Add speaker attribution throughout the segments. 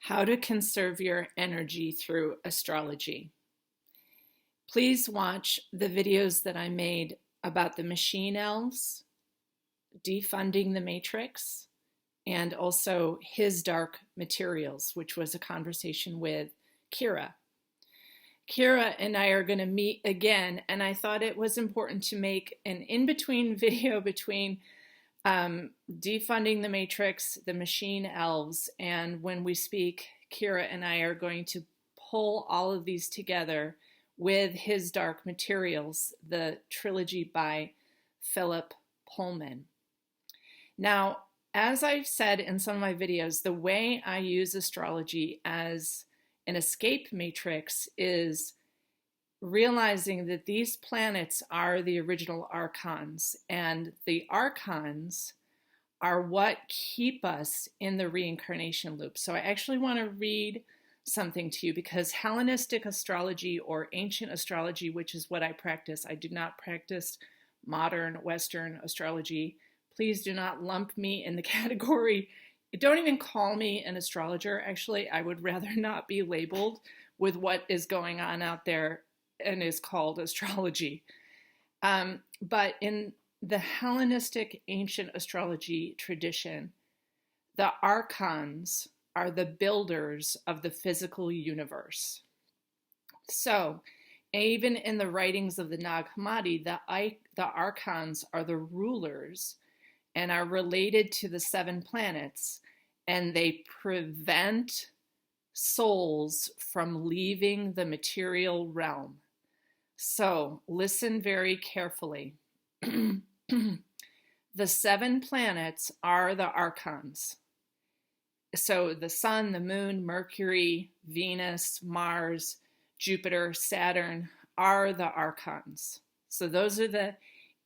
Speaker 1: How to conserve your energy through astrology. Please watch the videos that I made about the machine elves, defunding the matrix, and also his dark materials, which was a conversation with Kira. Kira and I are going to meet again, and I thought it was important to make an in-between video between defunding the matrix, the machine elves, and when we speak, Kira and I are going to pull all of these together with his dark materials, the trilogy by Philip Pullman. Now, as I've said in some of my videos, the way I use astrology as an escape matrix is realizing that these planets are the original archons, and the archons are what keep us in the reincarnation loop. So I actually want to read something to you because Hellenistic astrology or ancient astrology, which is what I practice, I do not practice modern Western astrology. Please do not lump me in the category. Don't even call me an astrologer. Actually, I would rather not be labeled with what is going on out there and is called astrology. But in the Hellenistic ancient astrology tradition, the archons are the builders of the physical universe. So even in the writings of the Nag Hammadi, the archons are the rulers and are related to the 7 planets, and they prevent souls from leaving the material realm. So listen very carefully. The 7 planets are the archons. So the sun, the moon, Mercury, Venus, Mars, Jupiter, Saturn are the archons. So those are the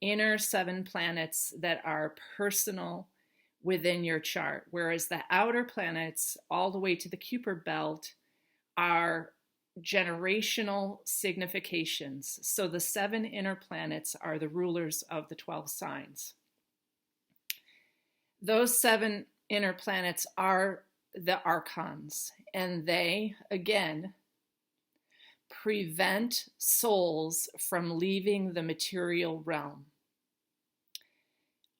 Speaker 1: inner 7 planets that are personal within your chart, whereas the outer planets, all the way to the Kuiper belt, are generational significations. So the 7 inner planets are the rulers of the 12 signs. Those 7 inner planets are the archons, and they, again, prevent souls from leaving the material realm.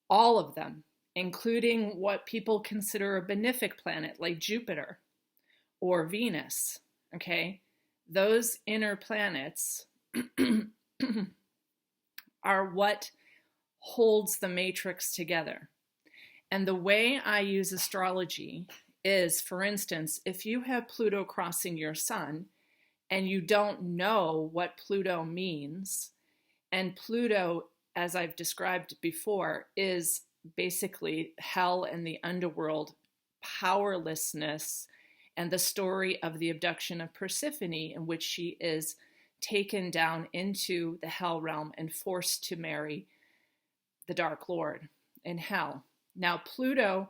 Speaker 1: All of them, including what people consider a benefic planet like Jupiter or Venus, okay? Those inner planets are what holds the matrix together. And the way I use astrology is, for instance, if you have Pluto crossing your sun and you don't know what Pluto means, and Pluto, as I've described before, is basically hell and the underworld, powerlessness, and the story of the abduction of Persephone, in which she is taken down into the hell realm and forced to marry the Dark Lord in hell. Now, Pluto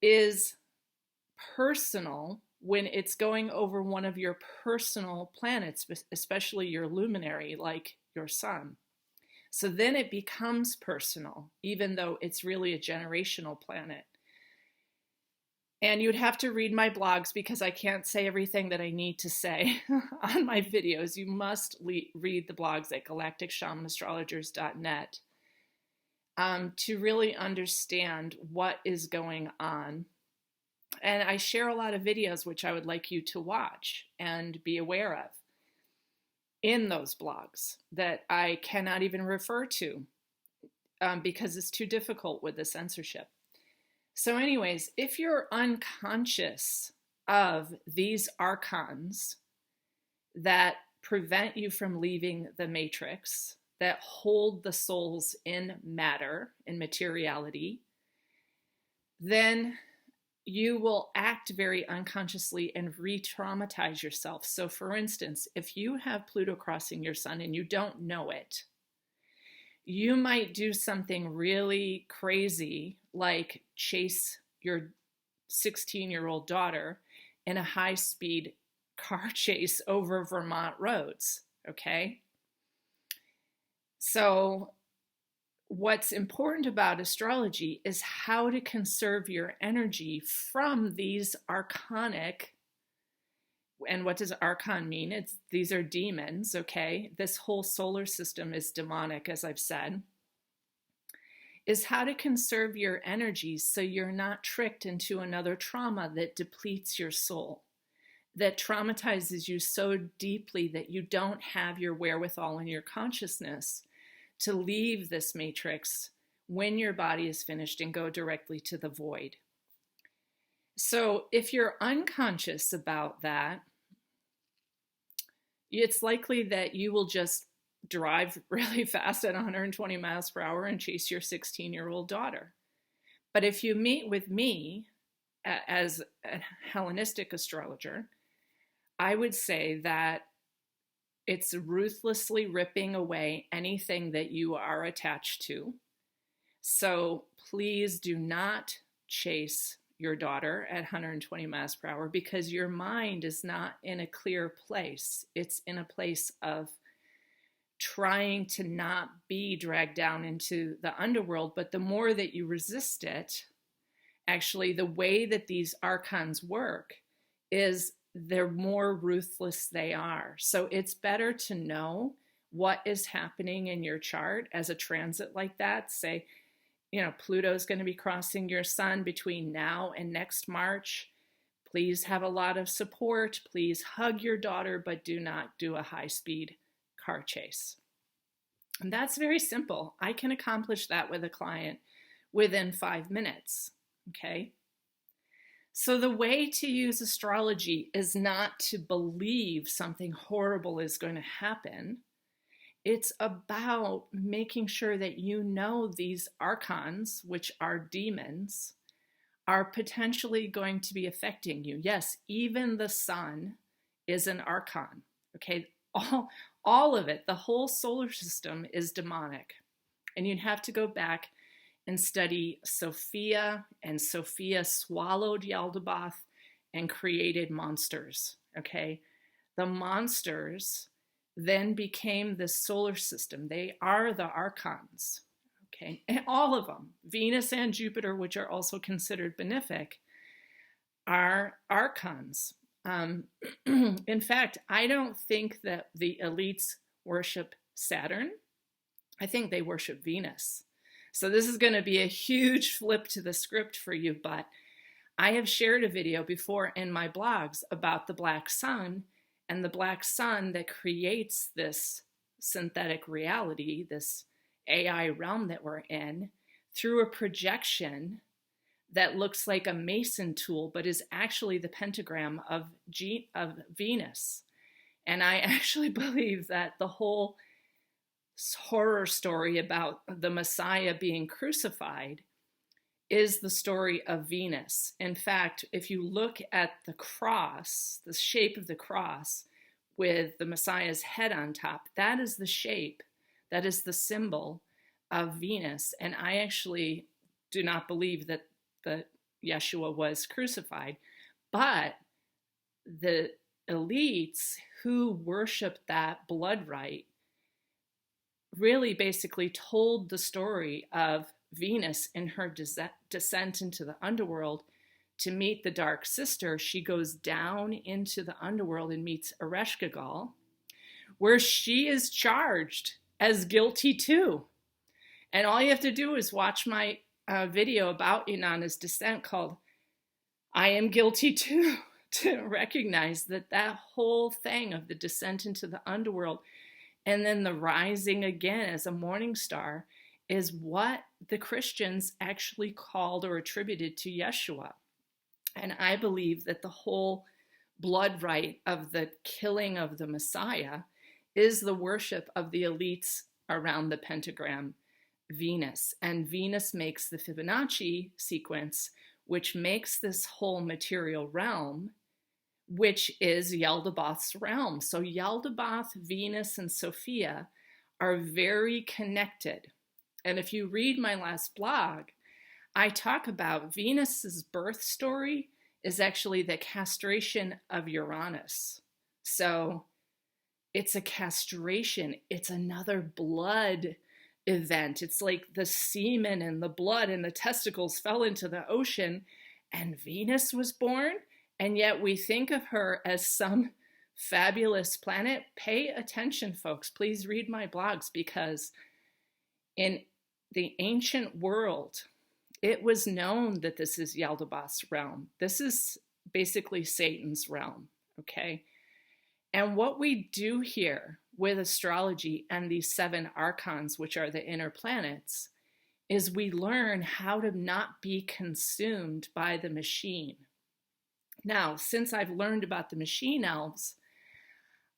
Speaker 1: is personal when it's going over one of your personal planets, especially your luminary, like your sun. So then it becomes personal, even though it's really a generational planet. And you'd have to read my blogs because I can't say everything that I need to say on my videos. You must read the blogs at galacticshamanastrologers.net to really understand what is going on. And I share a lot of videos which I would like you to watch and be aware of in those blogs that I cannot even refer to because it's too difficult with the censorship. So anyways, if you're unconscious of these archons that prevent you from leaving the matrix, that hold the souls in matter, in materiality, then you will act very unconsciously and re-traumatize yourself. So for instance, if you have Pluto crossing your sun and you don't know it, you might do something really crazy like chase your 16-year-old daughter in a high-speed car chase over Vermont roads, okay? So what's important about astrology is how to conserve your energy from these archonic And what does Archon mean? These are demons, okay? This whole solar system is demonic, as I've said. Is how to conserve your energy so you're not tricked into another trauma that depletes your soul, that traumatizes you so deeply that you don't have your wherewithal in your consciousness to leave this matrix when your body is finished and go directly to the void. So if you're unconscious about that, it's likely that you will just drive really fast at 120 miles per hour and chase your 16-year-old daughter. But if you meet with me as a Hellenistic astrologer, I would say that it's ruthlessly ripping away anything that you are attached to. So please do not chase your daughter at 120 miles per hour because your mind is not in a clear place. It's in a place of trying to not be dragged down into the underworld. But the more that you resist it, actually, the way that these archons work is the more ruthless they are. So it's better to know what is happening in your chart as a transit like that. Say, Pluto's going to be crossing your sun between now and next March. Please have a lot of support. Please hug your daughter, but do not do a high-speed car chase. And that's very simple. I can accomplish that with a client within 5 minutes, okay? So the way to use astrology is not to believe something horrible is going to happen. It's about making sure that you know these archons, which are demons, are potentially going to be affecting you. Yes, even the sun is an archon, okay? All of it, the whole solar system is demonic. And you'd have to go back and study Sophia, and Sophia swallowed Yaldabaoth and created monsters, okay? The monsters then became the solar system. They are the archons, okay? And all of them, Venus and Jupiter, which are also considered benefic, are archons. In fact, I don't think that the elites worship Saturn. I think they worship Venus. So this is going to be a huge flip to the script for you, but I have shared a video before in my blogs about the black sun, and the black sun that creates this synthetic reality, this AI realm that we're in, through a projection that looks like a Mason tool, but is actually the pentagram of Venus. And I actually believe that the whole horror story about the Messiah being crucified is the story of Venus. In fact, if you look at the cross, the shape of the cross with the Messiah's head on top, that is the shape, that is the symbol of Venus. And I actually do not believe that Yeshua was crucified, but the elites who worshiped that blood rite really basically told the story of Venus in her descent into the underworld to meet the dark sister. She goes down into the underworld and meets Ereshkigal, where she is charged as guilty too. And all you have to do is watch my video about Inanna's descent called I Am Guilty Too, to recognize that that whole thing of the descent into the underworld and then the rising again as a morning star is what the Christians actually called or attributed to Yeshua. And I believe that the whole blood rite of the killing of the Messiah is the worship of the elites around the pentagram Venus. And Venus makes the Fibonacci sequence, which makes this whole material realm, which is Yaldabaoth's realm. So Yaldabaoth, Venus, and Sophia are very connected. And if you read my last blog, I talk about Venus's birth story is actually the castration of Uranus. So it's a castration. It's another blood event. It's like the semen and the blood and the testicles fell into the ocean and Venus was born And yet we think of her as some fabulous planet. Pay attention, folks. Please read my blogs, because in the ancient world, it was known that this is Yaldabaoth's realm. This is basically Satan's realm, okay? And what we do here with astrology and these 7 archons, which are the inner planets, is we learn how to not be consumed by the machine. Now, since I've learned about the machine elves,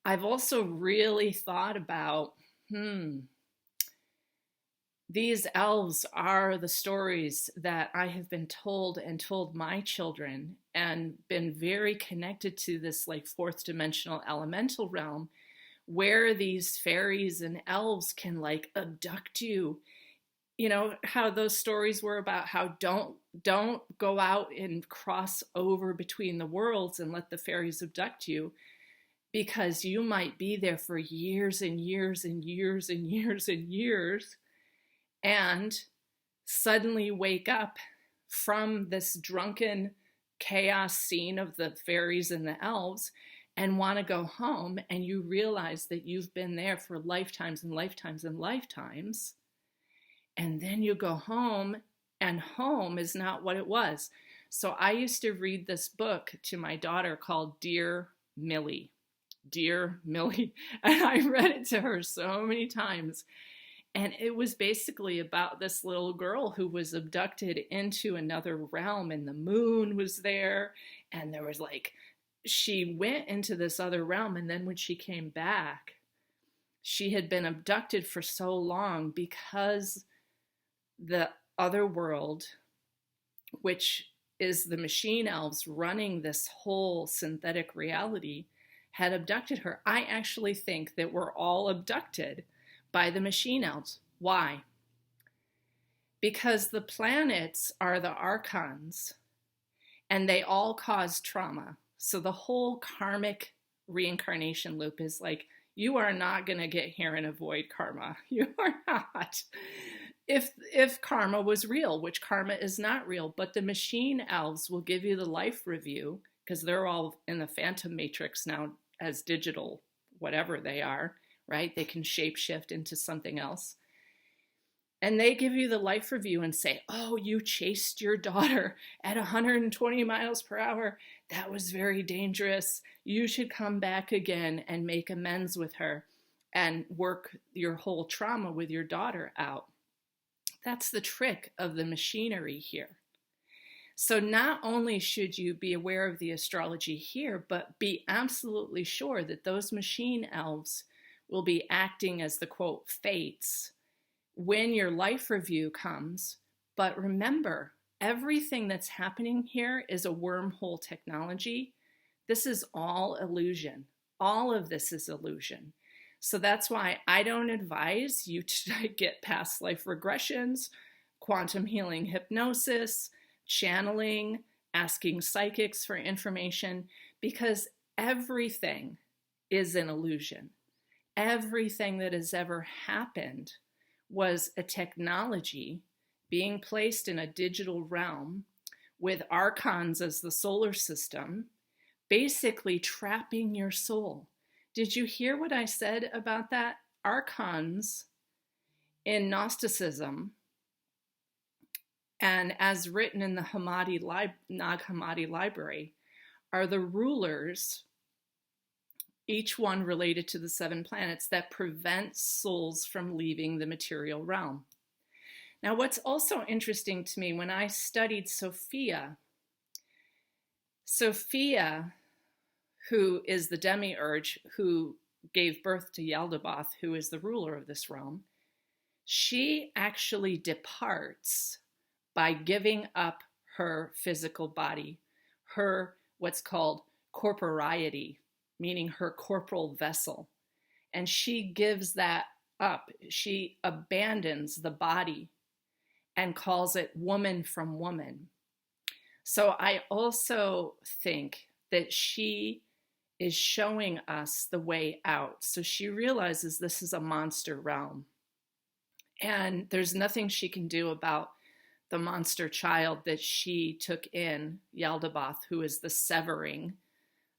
Speaker 1: I've also really thought about, these elves are the stories that I have been told and told my children, and been very connected to this like 4th dimensional elemental realm, where these fairies and elves can like abduct you. You know how those stories were about how don't go out and cross over between the worlds and let the fairies abduct you, because you might be there for years and years and years and years and years, and suddenly wake up from this drunken chaos scene of the fairies and the elves and want to go home, and you realize that you've been there for lifetimes and lifetimes and lifetimes, and then you go home, and home is not what it was. So I used to read this book to my daughter called Dear Millie. Dear Millie. And I read it to her so many times. And it was basically about this little girl who was abducted into another realm, and the moon was there. And there was like, she went into this other realm. And then when she came back, she had been abducted for so long because the other world, which is the machine elves running this whole synthetic reality, had abducted her. I actually think that we're all abducted by the machine elves. Why? Because the planets are the archons, and they all cause trauma. So the whole karmic reincarnation loop is like, you are not going to get here and avoid karma. You are not. If karma was real, which karma is not real, but the machine elves will give you the life review, because they're all in the phantom matrix now as digital, whatever they are, right? They can shapeshift into something else. And they give you the life review and say, oh, you chased your daughter at 120 miles per hour. That was very dangerous. You should come back again and make amends with her and work your whole trauma with your daughter out. That's the trick of the machinery here. So not only should you be aware of the astrology here, but be absolutely sure that those machine elves will be acting as the quote fates when your life review comes. But remember, everything that's happening here is a wormhole technology. This is all illusion. All of this is illusion. So that's why I don't advise you to get past life regressions, quantum healing hypnosis, channeling, asking psychics for information, because everything is an illusion. Everything that has ever happened was a technology being placed in a digital realm with archons as the solar system, basically trapping your soul. Did you hear what I said about that? Archons in Gnosticism, and as written in the Nag Hammadi library, are the rulers, each one related to the 7 planets, that prevent souls from leaving the material realm. Now, what's also interesting to me, when I studied Sophia, who is the demiurge who gave birth to Yaldabaoth, who is the ruler of this realm, she actually departs by giving up her physical body, her what's called corporeity, meaning her corporal vessel. And she gives that up. She abandons the body and calls it woman from woman. So I also think that she is showing us the way out. So she realizes this is a monster realm, and there's nothing she can do about the monster child that she took in, Yaldabaoth, who is the severing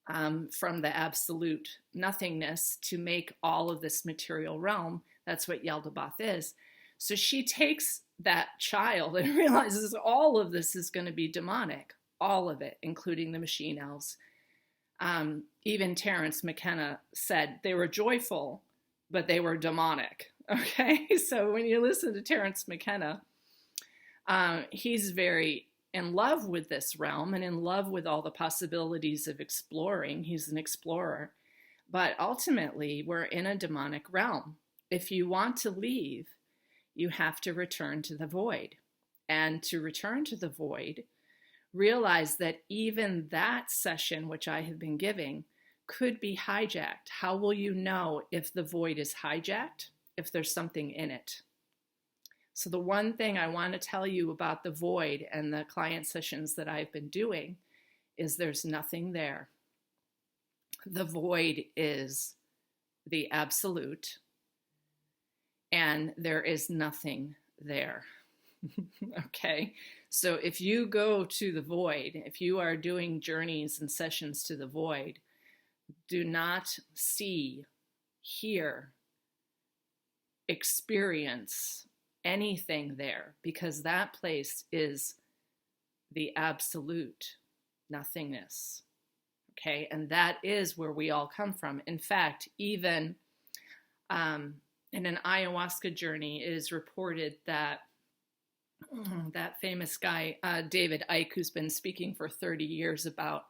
Speaker 1: from the absolute nothingness to make all of this material realm. That's what Yaldabaoth is. So she takes that child and realizes all of this is going to be demonic, all of it, including the machine elves. Even Terence McKenna said they were joyful, but they were demonic. Okay, so when you listen to Terence McKenna, he's very in love with this realm and in love with all the possibilities of exploring. He's an explorer. But ultimately, we're in a demonic realm. If you want to leave, you have to return to the void. And to return to the void, realize that even that session, which I have been giving, could be hijacked. How will you know if the void is hijacked? If there's something in it. So the one thing I want to tell you about the void and the client sessions that I've been doing is there's nothing there. The void is the absolute, and there is nothing there. Okay, so if you go to the void, if you are doing journeys and sessions to the void, do not see, hear, experience anything there, because that place is the absolute nothingness. Okay, and that is where we all come from. In fact, even in an ayahuasca journey, it is reported that that famous guy, David Icke, who's been speaking for 30 years about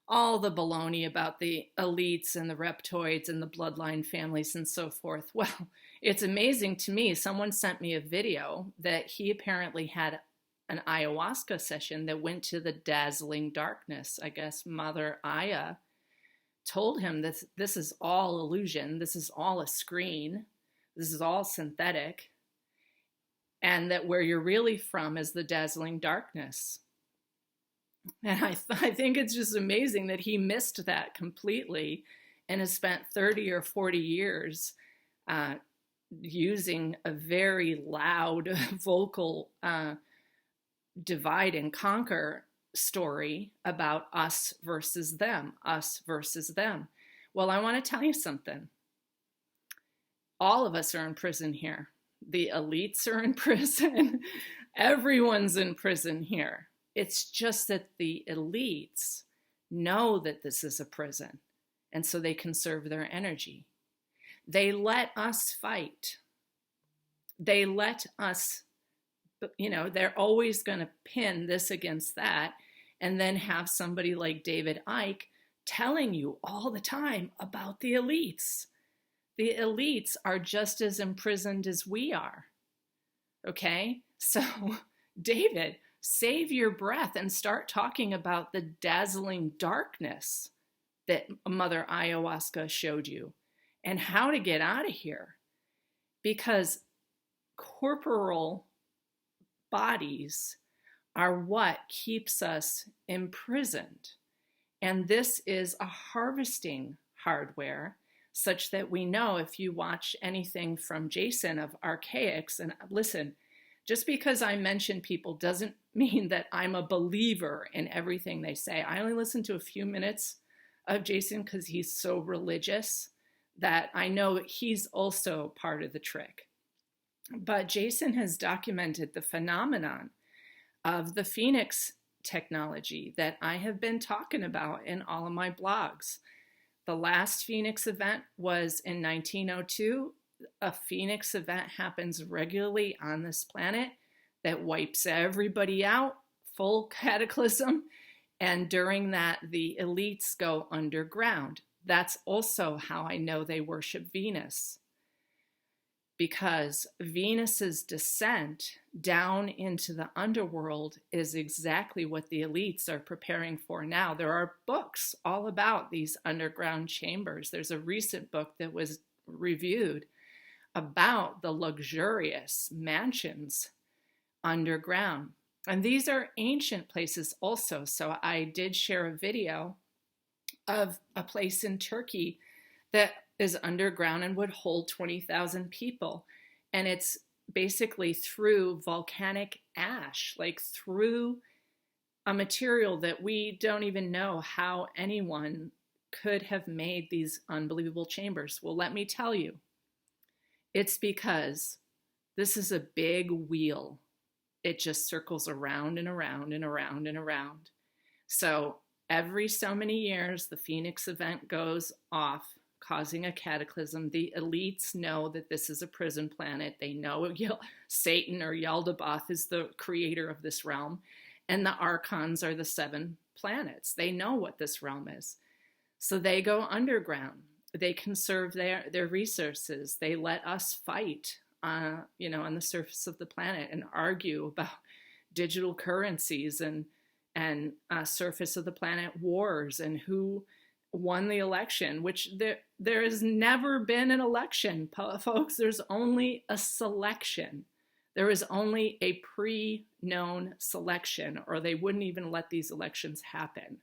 Speaker 1: all the baloney about the elites and the reptoids and the bloodline families and so forth. Well, it's amazing to me. Someone sent me a video that he apparently had an ayahuasca session that went to the dazzling darkness. I guess Mother Aya told him that this is all illusion. This is all a screen. This is all synthetic. And that where you're really from is the dazzling darkness. And I think it's just amazing that he missed that completely and has spent 30 or 40 years using a very loud vocal divide and conquer story about us versus them, us versus them. Well, I want to tell you something. All of us are in prison here. The elites are in prison. Everyone's in prison here. It's just that the elites know that this is a prison, and so they conserve their energy. They let us fight. They let us, they're always going to pin this against that, and then have somebody like David Icke telling you all the time about the elites. The elites are just as imprisoned as we are. Okay? So, David, save your breath and start talking about the dazzling darkness that Mother Ayahuasca showed you and how to get out of here. Because corporal bodies are what keeps us imprisoned. And this is a harvesting hardware such that we know if you watch anything from Jason of Archaics, and listen, just because I mention people doesn't mean that I'm a believer in everything they say. I only listen to a few minutes of Jason because he's so religious that I know he's also part of the trick. But Jason has documented the phenomenon of the Phoenix technology that I have been talking about in all of my blogs. The last Phoenix event was in 1902. A Phoenix event happens regularly on this planet that wipes everybody out, full cataclysm. And during that, the elites go underground. That's also how I know they worship Venus. Because Venus's descent down into the underworld is exactly what the elites are preparing for now. There are books all about these underground chambers. There's a recent book that was reviewed about the luxurious mansions underground. And these are ancient places also. So I did share a video of a place in Turkey that is underground and would hold 20,000 people. And it's basically through volcanic ash, like through a material that we don't even know how anyone could have made these unbelievable chambers. Well, let me tell you, it's because this is a big wheel. It just circles around and around and around and around. So every so many years, the Phoenix event goes off, causing a cataclysm. The elites know that this is a prison planet. They know Satan or Yaldabaoth is the creator of this realm, and the Archons are the 7 planets. They know what this realm is. So they go underground. They conserve their resources. They let us fight, on the surface of the planet and argue about digital currencies and surface of the planet wars and who won the election, which there has never been an election, folks. There's only a selection. There is only a pre-known selection, or they wouldn't even let these elections happen.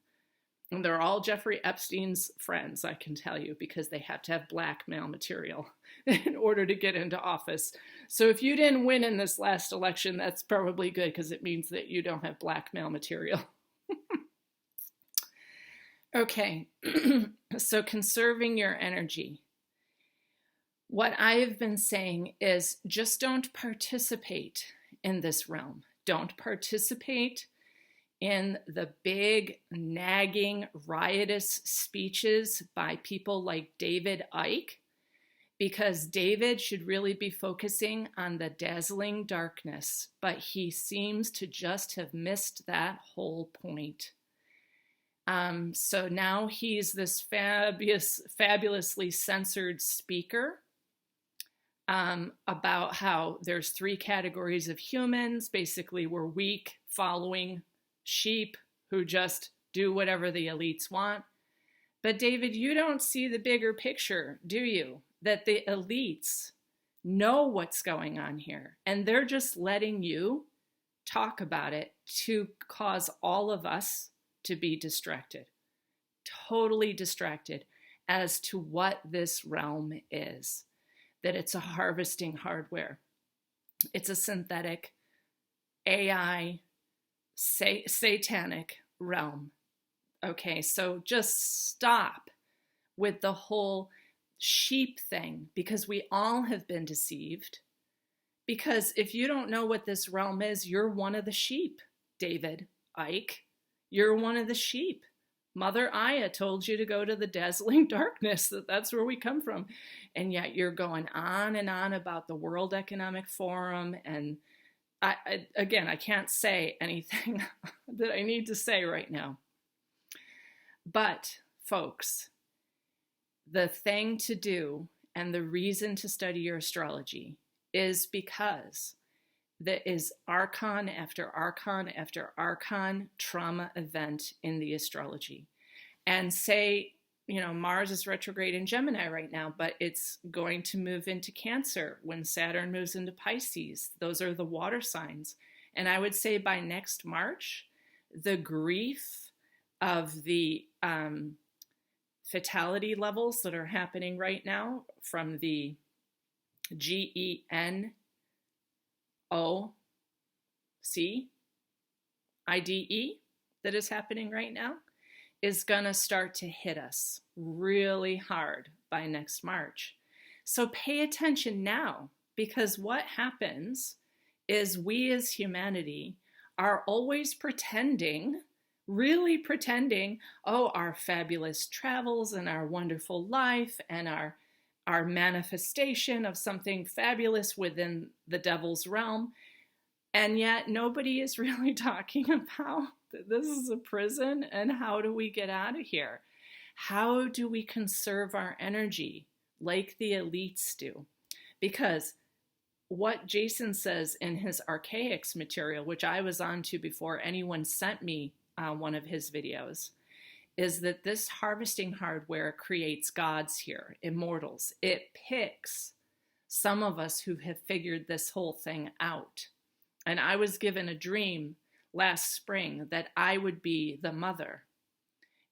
Speaker 1: And they're all Jeffrey Epstein's friends, I can tell you, because they have to have blackmail material in order to get into office. So if you didn't win in this last election, that's probably good, because it means that you don't have blackmail material. Okay, so conserving your energy. What I have been saying is just don't participate in this realm. Don't participate in the big, nagging, riotous speeches by people like David Icke, because David should really be focusing on the dazzling darkness, but he seems to just have missed that whole point. So now he's this fabulously censored speaker about how there's 3 categories of humans. Basically, we're weak, following sheep who just do whatever the elites want. But David, you don't see the bigger picture, do you? That the elites know what's going on here, and they're just letting you talk about it to cause all of us to be distracted, totally distracted as to what this realm is, that it's a harvesting hardware. It's a synthetic AI satanic realm. Okay, so just stop with the whole sheep thing, because we all have been deceived. Because if you don't know what this realm is, you're one of the sheep, David Icke. You're one of the sheep. Mother Aya told you to go to the dazzling darkness, that's where we come from. And yet you're going on and on about the World Economic Forum. And I can't say anything that I need to say right now. But folks, the thing to do and the reason to study your astrology is because there is archon after archon after archon trauma event in the astrology. And say, Mars is retrograde in Gemini right now, but it's going to move into Cancer when Saturn moves into Pisces. Those are the water signs. And I would say by next March, the grief of the fatality levels that are happening right now from the GENOCIDE that is happening right now is going to start to hit us really hard by next March. So pay attention now, because what happens is we as humanity are always pretending, really pretending, our fabulous travels and our wonderful life and our manifestation of something fabulous within the devil's realm. And yet nobody is really talking about that this is a prison, and how do we get out of here? How do we conserve our energy like the elites do? Because what Jason says in his Archaics material, which I was on to before anyone sent me one of his videos, is that this harvesting hardware creates gods here, immortals. It picks some of us who have figured this whole thing out. And I was given a dream last spring that I would be the mother.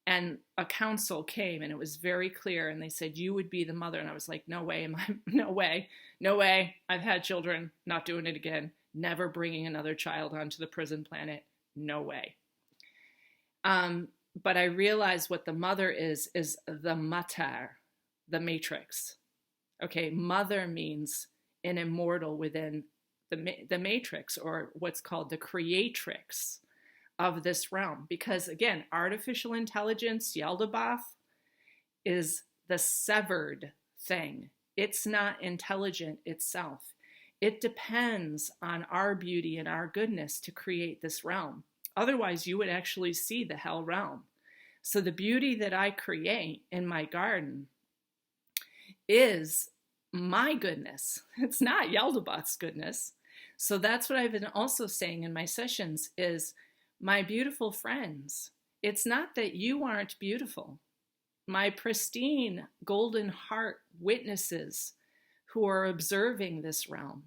Speaker 1: And a council came and it was very clear. And they said, you would be the mother. And I was like, no way, no way, no way. I've had children, not doing it again. Never bringing another child onto the prison planet. No way. But I realized what the mother is the mater, the matrix. Okay, mother means an immortal within the matrix, or what's called the creatrix of this realm. Because again, artificial intelligence, Yaldabaoth, is the severed thing. It's not intelligent itself. It depends on our beauty and our goodness to create this realm. Otherwise, you would actually see the hell realm. So the beauty that I create in my garden is my goodness. It's not Yaldabaoth's goodness. So that's what I've been also saying in my sessions is, my beautiful friends, it's not that you aren't beautiful. My pristine golden heart witnesses who are observing this realm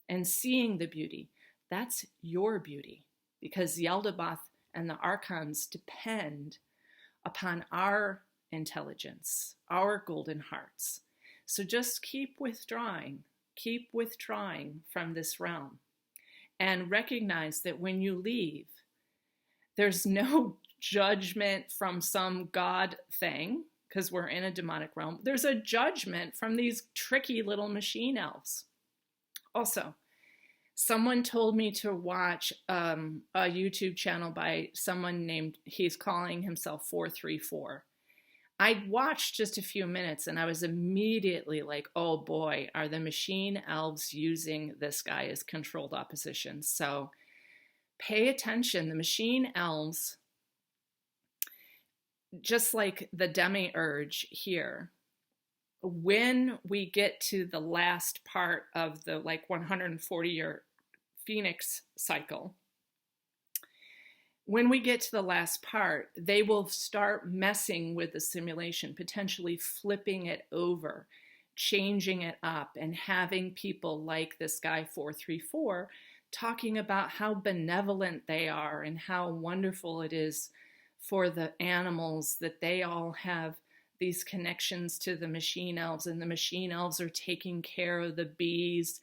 Speaker 1: and seeing the beauty, that's your beauty, because Yaldabaoth and the Archons depend upon our intelligence, our golden hearts. So just keep withdrawing from this realm, and recognize that when you leave, there's no judgment from some God thing, because we're in a demonic realm. There's a judgment from these tricky little machine elves. Also, someone told me to watch a YouTube channel by someone named, he's calling himself 434. I watched just a few minutes and I was immediately like, oh boy, are the machine elves using this guy as controlled opposition? So pay attention. The machine elves, just like the demiurge here, when we get to the last part of the 140-year Phoenix cycle, when we get to the last part, they will start messing with the simulation, potentially flipping it over, changing it up, and having people like this guy 434 talking about how benevolent they are and how wonderful it is for the animals that they all have these connections to the machine elves, and the machine elves are taking care of the bees.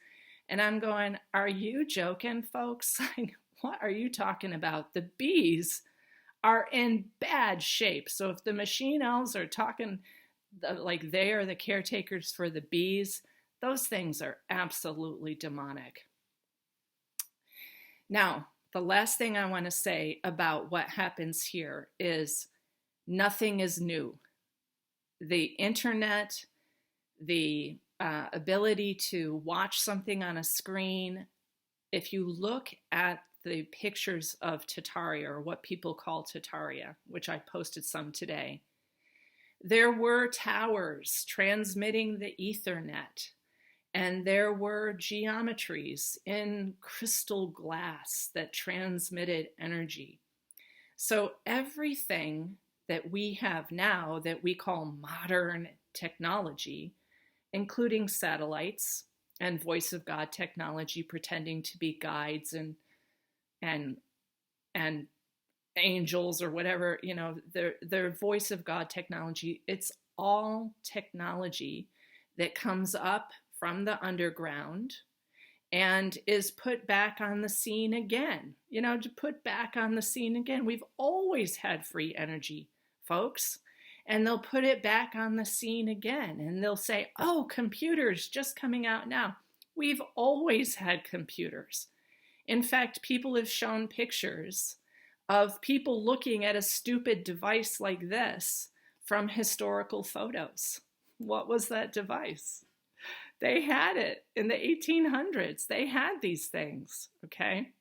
Speaker 1: And I'm going, are you joking, folks? What are you talking about? The bees are in bad shape. So if the machine elves are talking like they are the caretakers for the bees, those things are absolutely demonic. Now, the last thing I want to say about what happens here is nothing is new. The internet, the ability to watch something on a screen, if you look at the pictures of Tartaria, or what people call Tartaria, which I posted some today, there were towers transmitting the Ethernet, and there were geometries in crystal glass that transmitted energy. So everything that we have now that we call modern technology, including satellites and voice of God technology pretending to be guides and angels or whatever, their voice of God technology, it's all technology that comes up from the underground and is put back on the scene again, to put back on the scene again. We've always had free energy, folks, and they'll put it back on the scene again. And they'll say, oh, computers just coming out now. We've always had computers. In fact, people have shown pictures of people looking at a stupid device like this from historical photos. What was that device? They had it in the 1800s. They had these things, okay?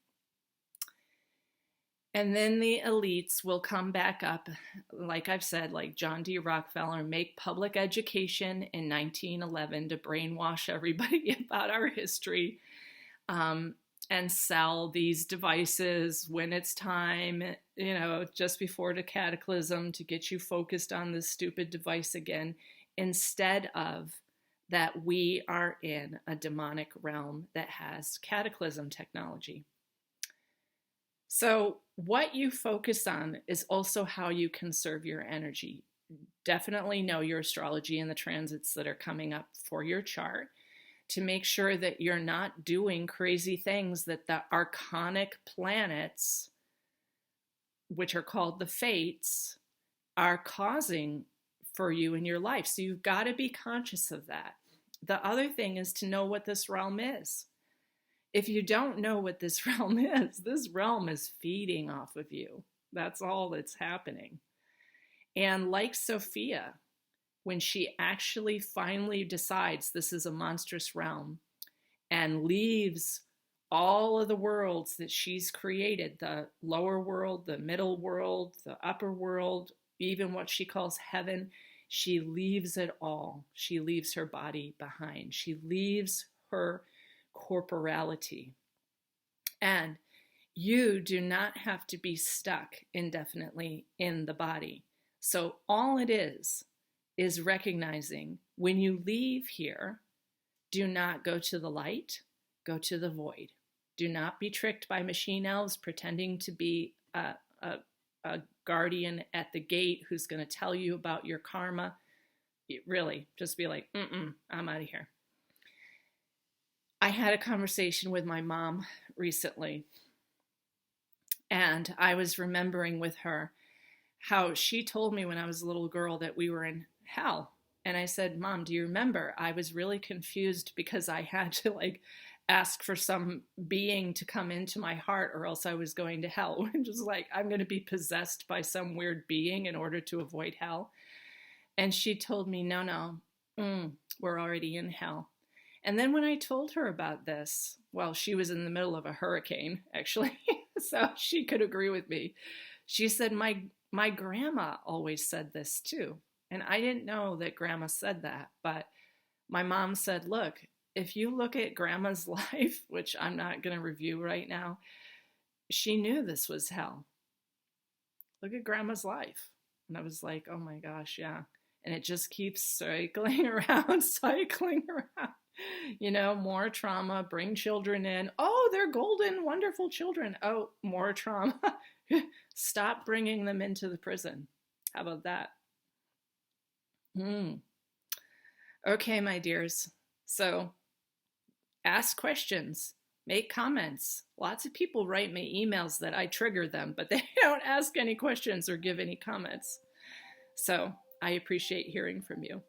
Speaker 1: And then the elites will come back up, like I've said, like John D. Rockefeller, make public education in 1911 to brainwash everybody about our history, and sell these devices when it's time, just before the cataclysm, to get you focused on this stupid device again, instead of that we are in a demonic realm that has cataclysm technology. So what you focus on is also how you conserve your energy. Definitely know your astrology and the transits that are coming up for your chart to make sure that you're not doing crazy things that the archonic planets, which are called the fates, are causing for you in your life. So you've got to be conscious of that. The other thing is to know what this realm is. If you don't know what this realm is feeding off of you. That's all that's happening. And like Sophia, when she actually finally decides this is a monstrous realm and leaves all of the worlds that she's created, the lower world, the middle world, the upper world, even what she calls heaven, she leaves it all. She leaves her body behind. She leaves her corporality. And you do not have to be stuck indefinitely in the body. So all it is recognizing when you leave here, do not go to the light, go to the void. Do not be tricked by machine elves pretending to be a guardian at the gate who's going to tell you about your karma. Really, just be like, I'm out of here. I had a conversation with my mom recently, and I was remembering with her how she told me when I was a little girl that we were in hell. And I said, Mom, do you remember? I was really confused because I had to ask for some being to come into my heart or else I was going to hell. Just like, I'm going to be possessed by some weird being in order to avoid hell. And she told me, no, we're already in hell. And then when I told her about this, well, she was in the middle of a hurricane, actually, so she could agree with me. She said, my grandma always said this too. And I didn't know that grandma said that, but my mom said, look, if you look at grandma's life, which I'm not going to review right now, she knew this was hell. Look at grandma's life. And I was like, oh my gosh, yeah. And it just keeps cycling around. You know, more trauma, bring children in. Oh, they're golden, wonderful children. Oh, more trauma. Stop bringing them into the prison. How about that? Okay, my dears. So ask questions, make comments. Lots of people write me emails that I trigger them, but they don't ask any questions or give any comments. So I appreciate hearing from you.